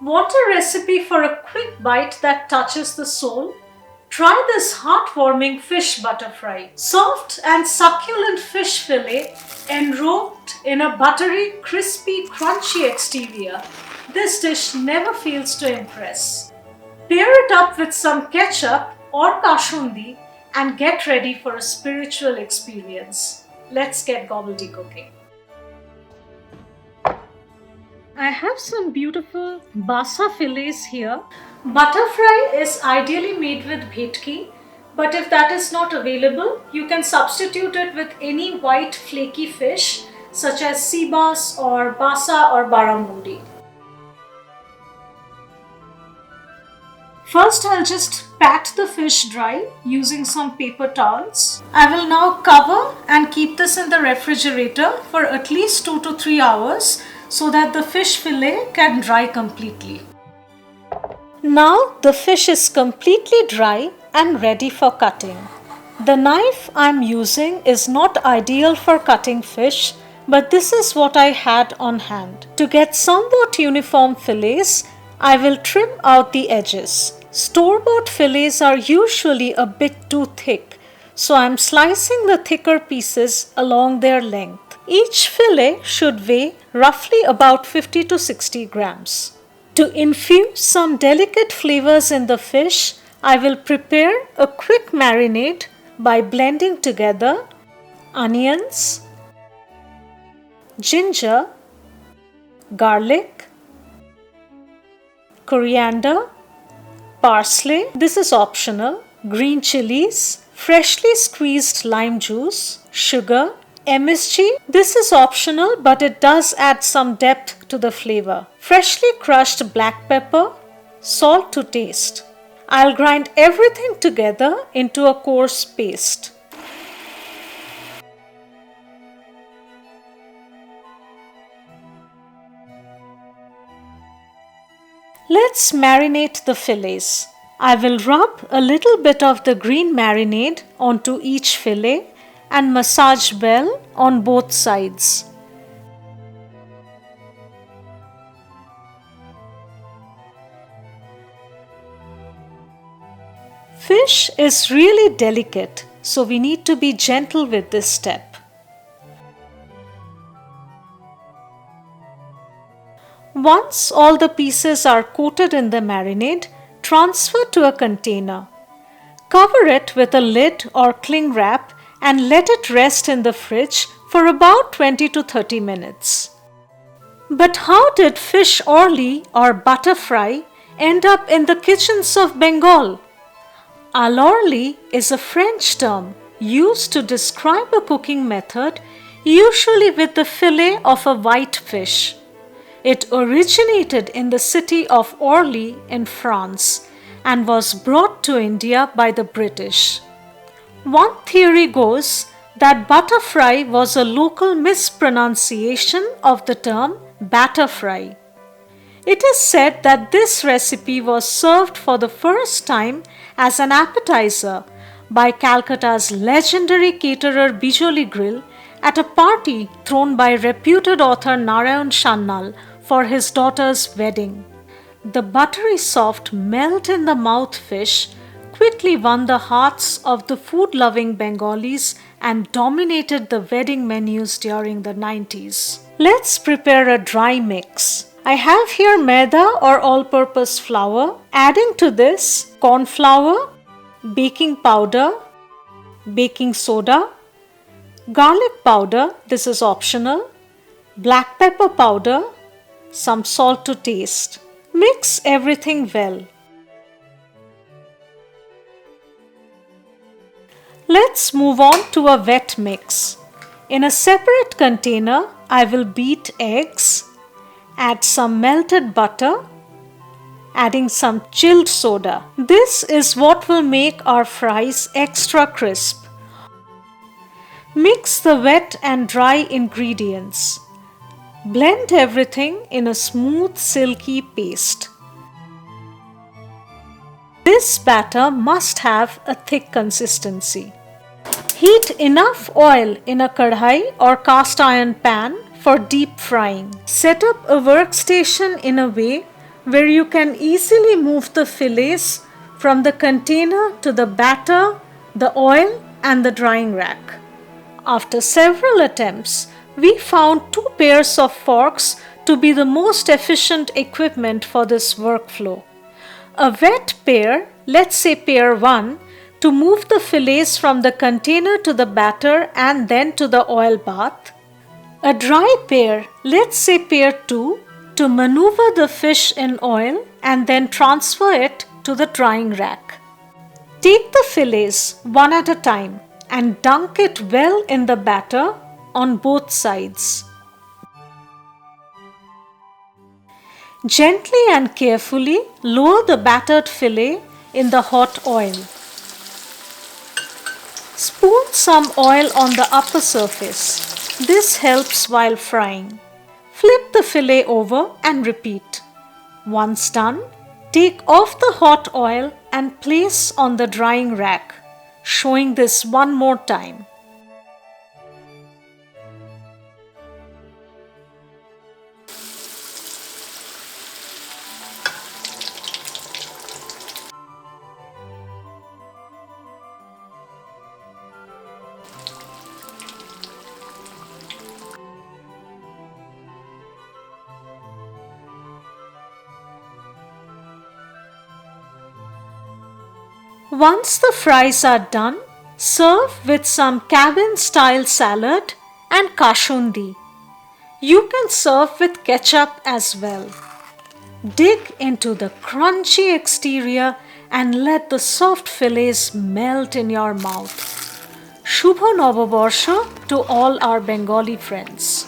Want a recipe for a quick bite that touches the soul? Try this heartwarming fish butter fry. Soft and succulent fish fillet enrobed in a buttery, crispy, crunchy exterior. This dish never fails to impress. Pair it up with some ketchup or kashundi and get ready for a spiritual experience. Let's get gobbledygooking. I have some beautiful Basa fillets here. Butter fry is ideally made with Bhetki, but if that is not available, you can substitute it with any white flaky fish such as sea bass or Basa or barramundi. First, I'll just pat the fish dry using some paper towels. I will now cover and keep this in the refrigerator for at least 2 to 3 hours so that the fish fillet can dry completely. Now the fish is completely dry and ready for cutting. The knife I'm using is not ideal for cutting fish, but this is what I had on hand. To get somewhat uniform fillets, I will trim out the edges. Store-bought fillets are usually a bit too thick, so I'm slicing the thicker pieces along their length. Each fillet should weigh roughly about 50 to 60 grams. To infuse some delicate flavors in the fish, I will prepare a quick marinade by blending together onions, ginger, garlic, coriander, parsley, this is optional, green chilies, freshly squeezed lime juice, sugar, MSG, this is optional but it does add some depth to the flavor, freshly crushed black pepper, salt to taste. I'll grind everything together into a coarse paste. Let's marinate the fillets. I will rub a little bit of the green marinade onto each fillet and massage well on both sides. Fish is really delicate, so we need to be gentle with this step. Once all the pieces are coated in the marinade, transfer to a container. Cover it with a lid or cling wrap and let it rest in the fridge for about 20 to 30 minutes. But how did fish orly or butter fry end up in the kitchens of Bengal? Al orly is a French term used to describe a cooking method, usually with the fillet of a white fish. It originated in the city of Orly in France and was brought to India by the British. One theory goes that butter fry was a local mispronunciation of the term batter fry. It is said that this recipe was served for the first time as an appetizer by Calcutta's legendary caterer Bijoli Grill at a party thrown by reputed author Narayan Shannal for his daughter's wedding. The buttery soft melt-in-the-mouth fish quickly won the hearts of the food-loving Bengalis and dominated the wedding menus during the 90s. Let's prepare a dry mix. I have here maida or all-purpose flour. Adding to this corn flour, baking powder, baking soda, garlic powder, this is optional, black pepper powder, some salt to taste. Mix everything well. Let's move on to a wet mix. In a separate container, I will beat eggs, add some melted butter, adding some chilled soda. This is what will make our fries extra crisp. Mix the wet and dry ingredients. Blend everything in a smooth, silky paste. This batter must have a thick consistency. Heat enough oil in a kadhai or cast iron pan for deep frying. Set up a workstation in a way where you can easily move the fillets from the container to the batter, the oil, and the drying rack. After several attempts, we found 2 pairs of forks to be the most efficient equipment for this workflow. A wet pair, let's say pair 1, to move the fillets from the container to the batter and then to the oil bath. A dry pair, let's say pair 2, to maneuver the fish in oil and then transfer it to the drying rack. Take the fillets one at a time and dunk it well in the batter on both sides. Gently and carefully lower the battered fillet in the hot oil. Spoon some oil on the upper surface. This helps while frying. Flip the fillet over and repeat. Once done, take off the hot oil and place on the drying rack, showing this one more time. Once the fries are done, serve with some cabin-style salad and kashundi. You can serve with ketchup as well. Dig into the crunchy exterior and let the soft fillets melt in your mouth. Shubho Noboborsho to all our Bengali friends.